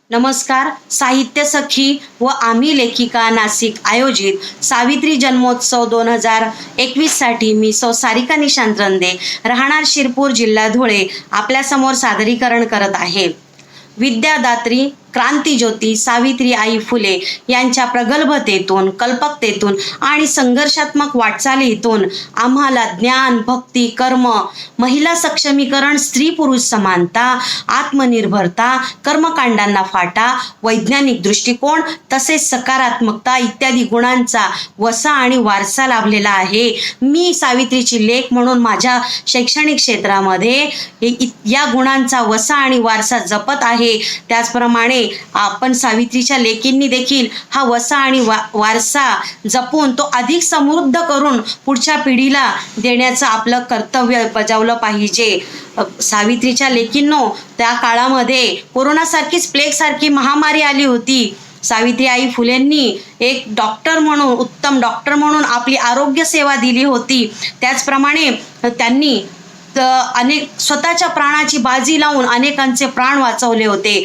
नमस्कार. साहित्य सखी व आम्ही लेखिका नाशिक आयोजित सावित्री जन्मोत्सव 2021 साठी मी सौ सारिका निशांत रंदे, राहणार शिरपूर, जिल्हा धुळे, आपल्यासमोर सादरीकरण करत आहे. विद्यादात्री क्रांतिज्योती सावित्री आई फुले यांच्या प्रगल्भतेतून, कल्पकतेतून आणि संघर्षात्मक वाटचालीतून आम्हाला ज्ञान, भक्ती, कर्म, महिला सक्षमीकरण, स्त्री पुरुष समानता, आत्मनिर्भरता, कर्मकांडांना फाटा, वैज्ञानिक दृष्टिकोन तसेच सकारात्मकता इत्यादी गुणांचा वसा आणि वारसा लाभलेला आहे. मी सावित्रीची लेक म्हणून माझ्या शैक्षणिक क्षेत्रामध्ये या गुणांचा वसा आणि वारसा जपत आहे. त्याचप्रमाणे आपण सावित्रीच्या लेकींनी देखील हा वसा आणि वारसा जपून तो अधिक समृद्ध करून पुढच्या पिढीला देण्याचं आपलं कर्तव्य बजावलं पाहिजे. सावित्रीच्या लेकींनो, त्या काळामध्ये कोरोनासारखीच प्लेगसारखी महामारी आली होती. सावित्री आई फुलेंनी एक डॉक्टर म्हणून, उत्तम डॉक्टर म्हणून आपली आरोग्य सेवा दिली होती. त्याचप्रमाणे त्यांनी अनेक स्वतःच्या प्राणाची बाजी लावून अनेकांचे प्राण वाचवले होते.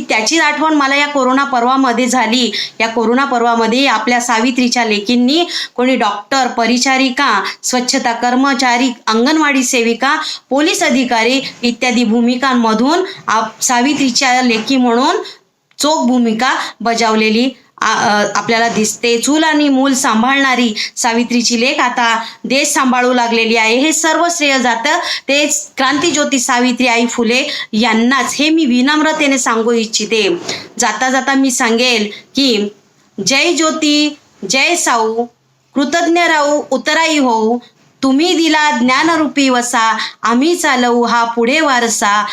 त्याची आठवण मला या कोरोना पर्वामध्ये झाली. या कोरोना पर्वामध्ये आपल्या सावित्रीच्या लेकींनी कोणी डॉक्टर, परिचारिका, स्वच्छता कर्मचारी, अंगणवाडी सेविका, पोलीस अधिकारी इत्यादी भूमिकांमधून सावित्रीच्या लेकी म्हणून चोख भूमिका बजावलेली आपल्याला दिसते. चूल आणि मूल सांभाळणारी सावित्रीची लेक आता देश सांभाळू लागलेली आहे. हे सर्व श्रेय जातं ते क्रांतिज्योती सावित्री आई फुले यांनाच, हे मी विनम्रतेने सांगू इच्छिते. जाता जाता मी सांगेल की जय ज्योती, जय साऊ, कृतज्ञ राहू, उतराई होऊ, तुम्ही दिला ज्ञानरूपी वसा, आम्ही चालवू हा पुढे वारसा.